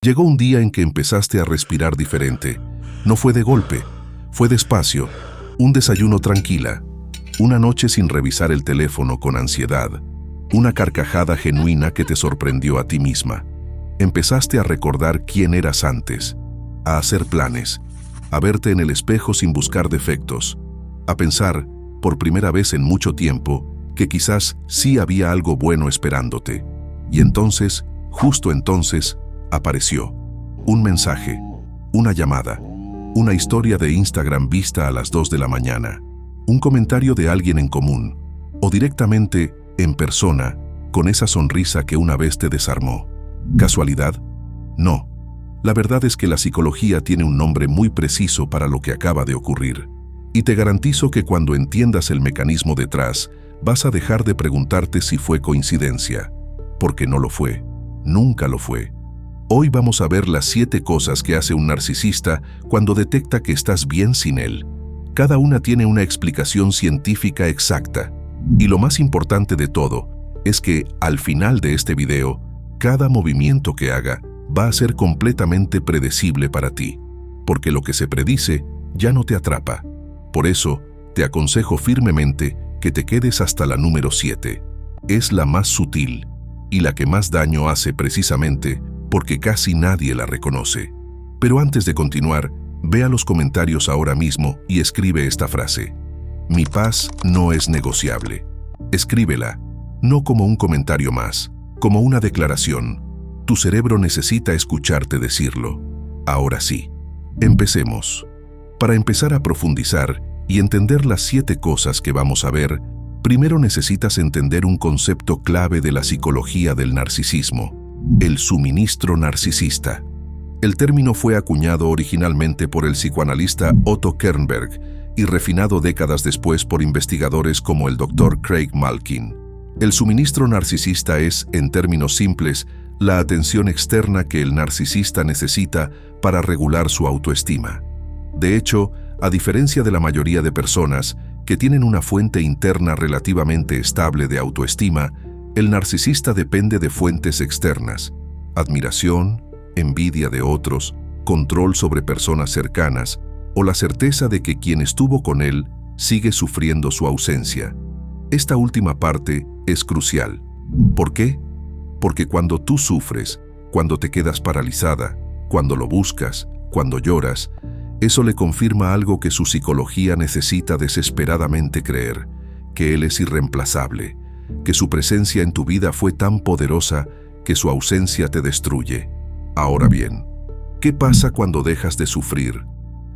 Llegó un día en que empezaste a respirar diferente. No fue de golpe, fue despacio, un desayuno tranquila, una noche sin revisar el teléfono con ansiedad, una carcajada genuina que te sorprendió a ti misma. Empezaste a recordar quién eras antes, a hacer planes, a verte en el espejo sin buscar defectos, a pensar, por primera vez en mucho tiempo, que quizás sí había algo bueno esperándote. Y entonces, justo entonces, apareció un mensaje, una llamada, una historia de Instagram vista a las 2 de la mañana, un comentario de alguien en común, o directamente, en persona, con esa sonrisa que una vez te desarmó. ¿Casualidad? No. La verdad es que la psicología tiene un nombre muy preciso para lo que acaba de ocurrir. Y te garantizo que cuando entiendas el mecanismo detrás, vas a dejar de preguntarte si fue coincidencia. Porque no lo fue. Nunca lo fue. Hoy vamos a ver las 7 cosas que hace un narcisista cuando detecta que estás bien sin él. Cada una tiene una explicación científica exacta. Y lo más importante de todo es que, al final de este video, cada movimiento que haga va a ser completamente predecible para ti. Porque lo que se predice ya no te atrapa. Por eso, te aconsejo firmemente que te quedes hasta la número 7. Es la más sutil y la que más daño hace precisamente porque casi nadie la reconoce. Pero antes de continuar, ve a los comentarios ahora mismo y escribe esta frase. Mi paz no es negociable. Escríbela, no como un comentario más, como una declaración. Tu cerebro necesita escucharte decirlo. Ahora sí, empecemos. Para empezar a profundizar y entender las 7 cosas que vamos a ver, primero necesitas entender un concepto clave de la psicología del narcisismo: el suministro narcisista. El término fue acuñado originalmente por el psicoanalista Otto Kernberg y refinado décadas después por investigadores como el Dr. Craig Malkin. El suministro narcisista es, en términos simples, la atención externa que el narcisista necesita para regular su autoestima. De hecho, a diferencia de la mayoría de personas que tienen una fuente interna relativamente estable de autoestima, el narcisista depende de fuentes externas: admiración, envidia de otros, control sobre personas cercanas o la certeza de que quien estuvo con él sigue sufriendo su ausencia. Esta última parte es crucial. ¿Por qué? Porque cuando tú sufres, cuando te quedas paralizada, cuando lo buscas, cuando lloras, eso le confirma algo que su psicología necesita desesperadamente creer: que él es irreemplazable, que su presencia en tu vida fue tan poderosa que su ausencia te destruye. Ahora bien, ¿qué pasa cuando dejas de sufrir?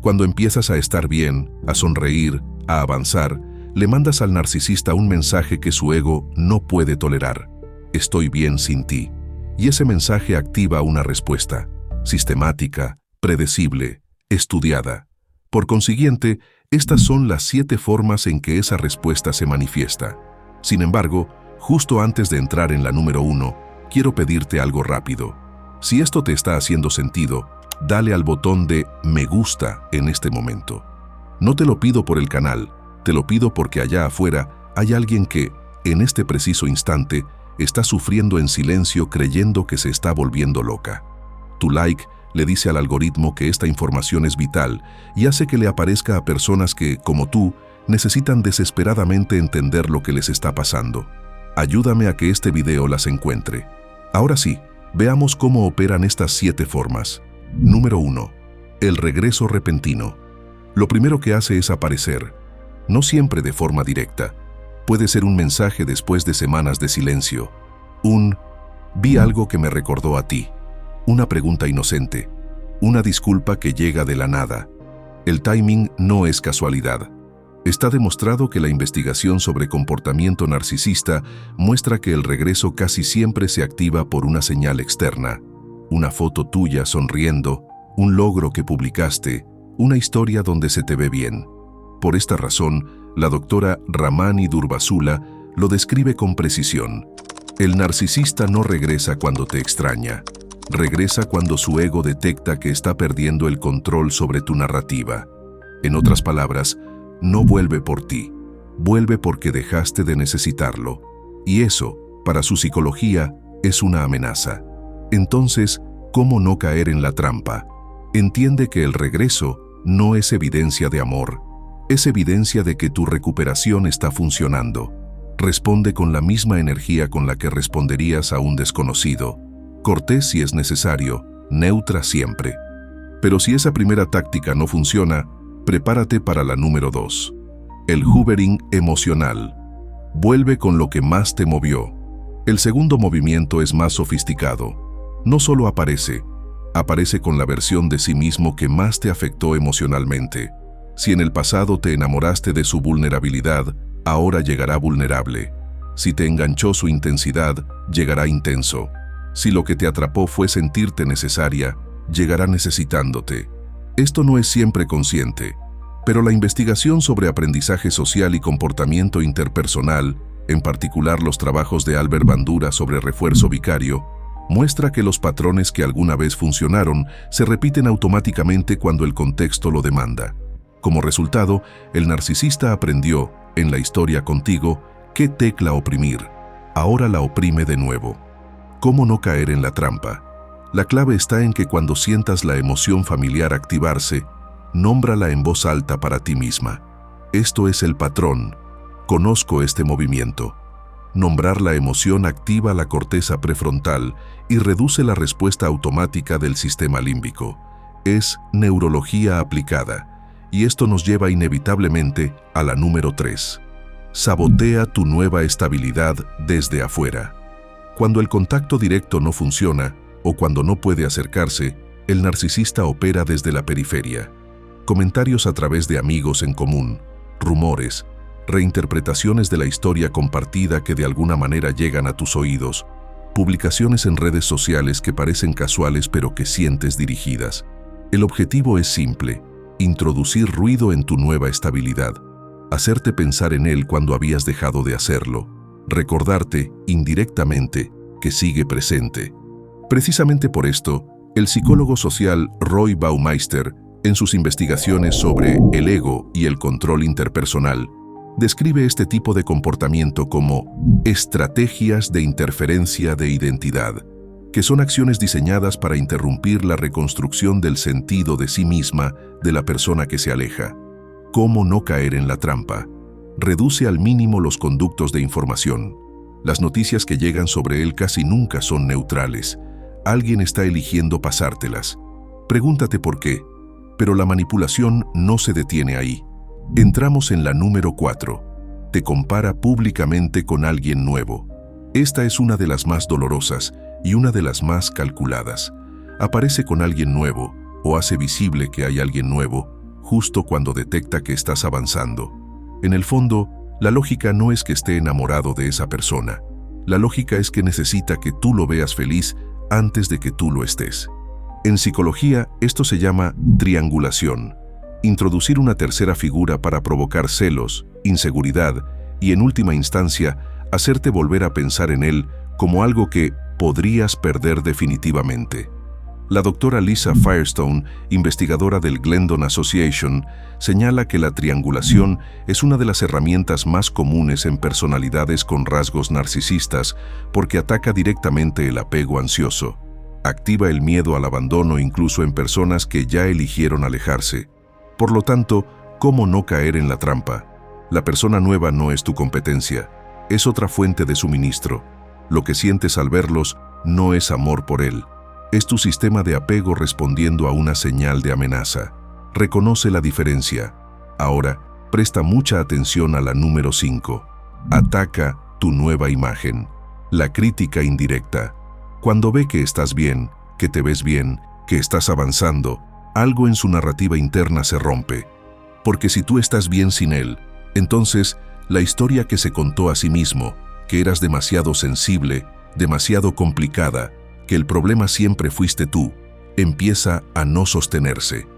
Cuando empiezas a estar bien, a sonreír, a avanzar, le mandas al narcisista un mensaje que su ego no puede tolerar: estoy bien sin ti. Y ese mensaje activa una respuesta, sistemática, predecible, estudiada. Por consiguiente, estas son las 7 formas en que esa respuesta se manifiesta. Sin embargo, justo antes de entrar en la número 1, quiero pedirte algo rápido. Si esto te está haciendo sentido, dale al botón de me gusta en este momento. No te lo pido por el canal, te lo pido porque allá afuera hay alguien que, en este preciso instante, está sufriendo en silencio creyendo que se está volviendo loca. Tu like le dice al algoritmo que esta información es vital y hace que le aparezca a personas que, como tú, necesitan desesperadamente entender lo que les está pasando. Ayúdame a que este video las encuentre. Ahora sí, veamos cómo operan estas 7 formas. Número 1. El regreso repentino. Lo primero que hace es aparecer. No siempre de forma directa. Puede ser un mensaje después de semanas de silencio. Vi algo que me recordó a ti. Una pregunta inocente. Una disculpa que llega de la nada. El timing no es casualidad. Está demostrado que la investigación sobre comportamiento narcisista muestra que el regreso casi siempre se activa por una señal externa. Una foto tuya sonriendo, un logro que publicaste, una historia donde se te ve bien. Por esta razón, la doctora Ramani Durvasula lo describe con precisión. El narcisista no regresa cuando te extraña. Regresa cuando su ego detecta que está perdiendo el control sobre tu narrativa. En otras palabras, no vuelve por ti, vuelve porque dejaste de necesitarlo. Y eso, para su psicología, es una amenaza. Entonces, ¿Cómo no caer en la trampa? Entiende que el regreso no es evidencia de amor, es evidencia de que tu recuperación está funcionando. Responde con la misma energía con la que responderías a un desconocido. Cortés si es necesario, neutra siempre. Pero si esa primera táctica no funciona, prepárate para la número 2. El hoovering emocional. Vuelve con lo que más te movió. El segundo movimiento es más sofisticado. No solo aparece con la versión de sí mismo que más te afectó emocionalmente. Si en el pasado te enamoraste de su vulnerabilidad, ahora llegará vulnerable. Si te enganchó su intensidad, llegará intenso. Si lo que te atrapó fue sentirte necesaria, llegará necesitándote. Esto no es siempre consciente, pero la investigación sobre aprendizaje social y comportamiento interpersonal, en particular los trabajos de Albert Bandura sobre refuerzo vicario, muestra que los patrones que alguna vez funcionaron se repiten automáticamente cuando el contexto lo demanda. Como resultado, el narcisista aprendió, en la historia contigo, qué tecla oprimir. Ahora la oprime de nuevo. ¿Cómo no caer en la trampa? La clave está en que cuando sientas la emoción familiar activarse, nómbrala en voz alta para ti misma. Esto es el patrón. Conozco este movimiento. Nombrar la emoción activa la corteza prefrontal y reduce la respuesta automática del sistema límbico. Es neurología aplicada, y esto nos lleva inevitablemente a la número 3. Sabotea tu nueva estabilidad desde afuera. Cuando el contacto directo no funciona, o cuando no puede acercarse, el narcisista opera desde la periferia. Comentarios a través de amigos en común, rumores, reinterpretaciones de la historia compartida que de alguna manera llegan a tus oídos, publicaciones en redes sociales que parecen casuales pero que sientes dirigidas. El objetivo es simple: introducir ruido en tu nueva estabilidad, hacerte pensar en él cuando habías dejado de hacerlo, recordarte, indirectamente, que sigue presente. Precisamente por esto, el psicólogo social Roy Baumeister, en sus investigaciones sobre el ego y el control interpersonal, describe este tipo de comportamiento como estrategias de interferencia de identidad, que son acciones diseñadas para interrumpir la reconstrucción del sentido de sí misma de la persona que se aleja. ¿Cómo no caer en la trampa? Reduce al mínimo los conductos de información. Las noticias que llegan sobre él casi nunca son neutrales. Alguien está eligiendo pasártelas. Pregúntate por qué. Pero la manipulación no se detiene ahí. Entramos en la número 4. Te compara públicamente con alguien nuevo. Esta es una de las más dolorosas y una de las más calculadas. Aparece con alguien nuevo o hace visible que hay alguien nuevo justo cuando detecta que estás avanzando. En el fondo, la lógica no es que esté enamorado de esa persona. La lógica es que necesita que tú lo veas feliz antes de que tú lo estés. En psicología, esto se llama triangulación. Introducir una tercera figura para provocar celos, inseguridad y, en última instancia, hacerte volver a pensar en él como algo que podrías perder definitivamente. La doctora Lisa Firestone, investigadora del Glendon Association, señala que la triangulación es una de las herramientas más comunes en personalidades con rasgos narcisistas porque ataca directamente el apego ansioso. Activa el miedo al abandono incluso en personas que ya eligieron alejarse. Por lo tanto, ¿cómo no caer en la trampa? La persona nueva no es tu competencia, es otra fuente de suministro. Lo que sientes al verlos no es amor por él. Es tu sistema de apego respondiendo a una señal de amenaza. Reconoce la diferencia. Ahora, presta mucha atención a la número 5. Ataca tu nueva imagen. La crítica indirecta. Cuando ve que estás bien, que te ves bien, que estás avanzando, algo en su narrativa interna se rompe. Porque si tú estás bien sin él, entonces la historia que se contó a sí mismo, que eras demasiado sensible, demasiado complicada, que el problema siempre fuiste tú, empieza a no sostenerse.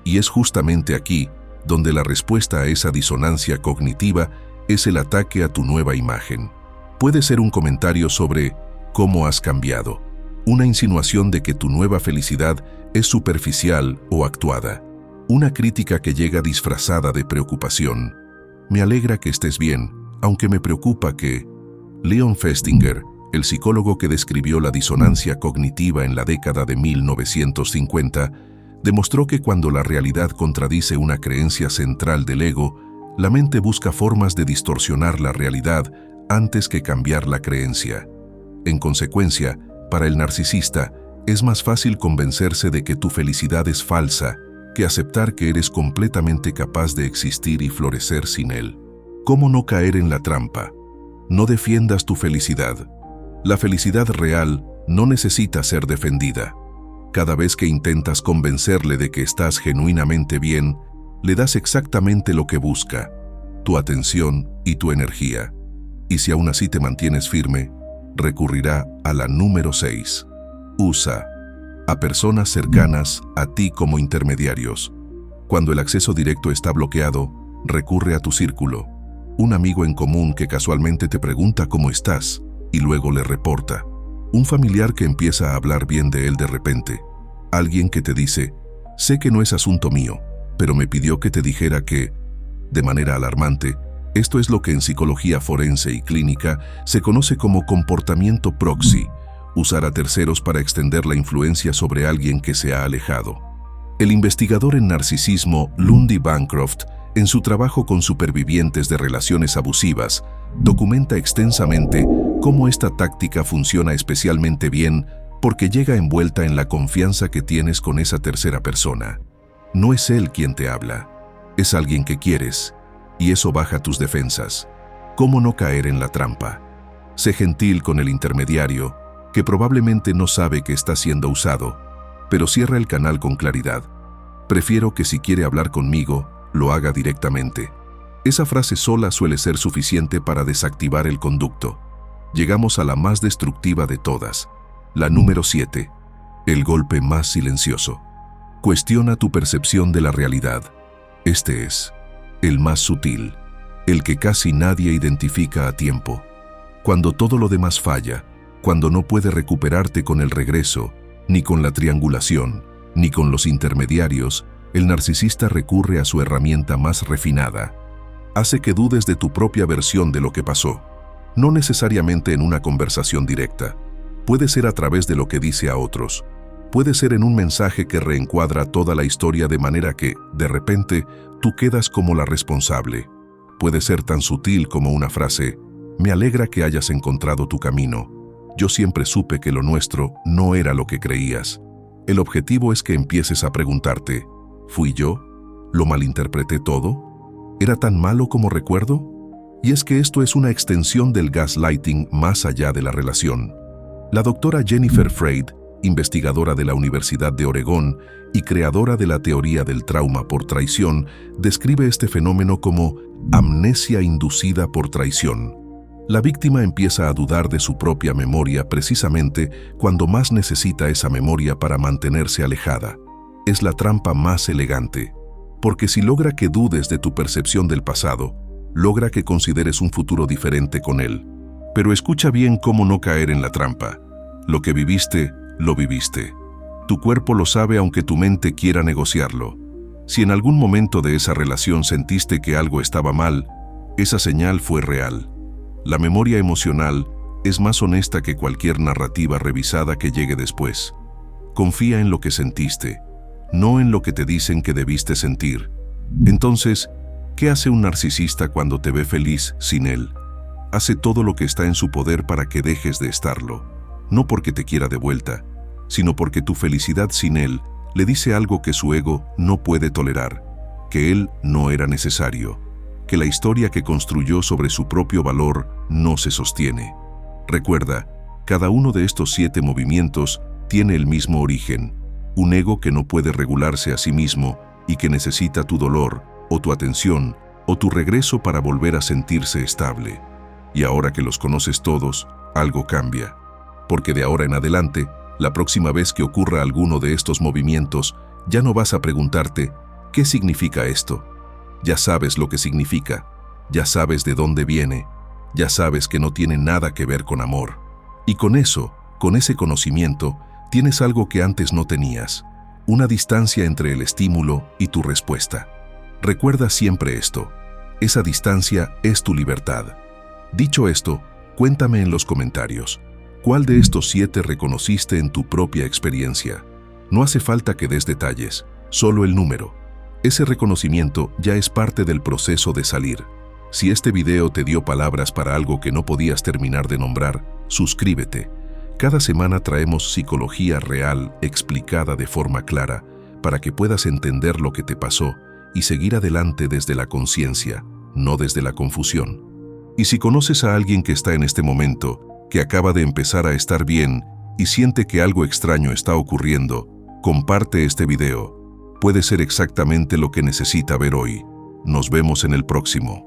Y es justamente aquí donde la respuesta a esa disonancia cognitiva es el ataque a tu nueva imagen. Puede ser un comentario sobre cómo has cambiado, una insinuación de que tu nueva felicidad es superficial o actuada, una crítica que llega disfrazada de preocupación. Me alegra que estés bien, aunque me preocupa que... Leon Festinger, el psicólogo que describió la disonancia cognitiva en la década de 1950, demostró que cuando la realidad contradice una creencia central del ego, la mente busca formas de distorsionar la realidad antes que cambiar la creencia. En consecuencia, para el narcisista, es más fácil convencerse de que tu felicidad es falsa que aceptar que eres completamente capaz de existir y florecer sin él. ¿Cómo no caer en la trampa? No defiendas tu felicidad. La felicidad real no necesita ser defendida. Cada vez que intentas convencerle de que estás genuinamente bien, le das exactamente lo que busca, tu atención y tu energía. Y si aún así te mantienes firme, recurrirá a la número 6. Usa a personas cercanas a ti como intermediarios. Cuando el acceso directo está bloqueado, recurre a tu círculo. Un amigo en común que casualmente te pregunta cómo estás y luego le reporta. Un familiar que empieza a hablar bien de él de repente. Alguien que te dice, sé que no es asunto mío, pero me pidió que te dijera que, de manera alarmante, esto es lo que en psicología forense y clínica se conoce como comportamiento proxy, usar a terceros para extender la influencia sobre alguien que se ha alejado. El investigador en narcisismo Lundy Bancroft, en su trabajo con supervivientes de relaciones abusivas, documenta extensamente cómo esta táctica funciona especialmente bien porque llega envuelta en la confianza que tienes con esa tercera persona. No es él quien te habla, es alguien que quieres, y eso baja tus defensas. ¿Cómo no caer en la trampa? Sé gentil con el intermediario, que probablemente no sabe que está siendo usado, pero cierra el canal con claridad. Prefiero que si quiere hablar conmigo, lo haga directamente. Esa frase sola suele ser suficiente para desactivar el conducto. Llegamos a la más destructiva de todas, la número 7, el golpe más silencioso. Cuestiona tu percepción de la realidad. Este es el más sutil, el que casi nadie identifica a tiempo. Cuando todo lo demás falla, cuando no puede recuperarte con el regreso, ni con la triangulación, ni con los intermediarios, el narcisista recurre a su herramienta más refinada. Hace que dudes de tu propia versión de lo que pasó. No necesariamente en una conversación directa. Puede ser a través de lo que dice a otros. Puede ser en un mensaje que reencuadra toda la historia de manera que, de repente, tú quedas como la responsable. Puede ser tan sutil como una frase, me alegra que hayas encontrado tu camino. Yo siempre supe que lo nuestro no era lo que creías. El objetivo es que empieces a preguntarte, ¿fui yo? ¿Lo malinterpreté todo? ¿Era tan malo como recuerdo? Y es que esto es una extensión del gaslighting más allá de la relación. La doctora Jennifer Freyd, investigadora de la Universidad de Oregón y creadora de la teoría del trauma por traición, describe este fenómeno como amnesia inducida por traición. La víctima empieza a dudar de su propia memoria precisamente cuando más necesita esa memoria para mantenerse alejada. Es la trampa más elegante, porque si logra que dudes de tu percepción del pasado, logra que consideres un futuro diferente con él. Pero escucha bien cómo no caer en la trampa. Lo que viviste, lo viviste. Tu cuerpo lo sabe aunque tu mente quiera negociarlo. Si en algún momento de esa relación sentiste que algo estaba mal, esa señal fue real. La memoria emocional es más honesta que cualquier narrativa revisada que llegue después. Confía en lo que sentiste, no en lo que te dicen que debiste sentir. Entonces, ¿qué hace un narcisista cuando te ve feliz sin él? Hace todo lo que está en su poder para que dejes de estarlo. No porque te quiera de vuelta, sino porque tu felicidad sin él le dice algo que su ego no puede tolerar, que él no era necesario, que la historia que construyó sobre su propio valor no se sostiene. Recuerda, cada uno de estos 7 movimientos tiene el mismo origen, un ego que no puede regularse a sí mismo y que necesita tu dolor, o tu atención, o tu regreso para volver a sentirse estable. Y ahora que los conoces todos, algo cambia. Porque de ahora en adelante, la próxima vez que ocurra alguno de estos movimientos, ya no vas a preguntarte, ¿qué significa esto? Ya sabes lo que significa, ya sabes de dónde viene, ya sabes que no tiene nada que ver con amor. Y con eso, con ese conocimiento, tienes algo que antes no tenías, una distancia entre el estímulo y tu respuesta. Recuerda siempre esto, esa distancia es tu libertad. Dicho esto, cuéntame en los comentarios, ¿Cuál de estos 7 reconociste en tu propia experiencia? No hace falta que des detalles, solo el número. Ese reconocimiento ya es parte del proceso de salir. Si este video te dio palabras para algo que no podías terminar de nombrar, suscríbete. Cada semana traemos psicología real explicada de forma clara para que puedas entender lo que te pasó y seguir adelante desde la conciencia, no desde la confusión. Y si conoces a alguien que está en este momento, que acaba de empezar a estar bien y siente que algo extraño está ocurriendo, comparte este video. Puede ser exactamente lo que necesita ver hoy. Nos vemos en el próximo.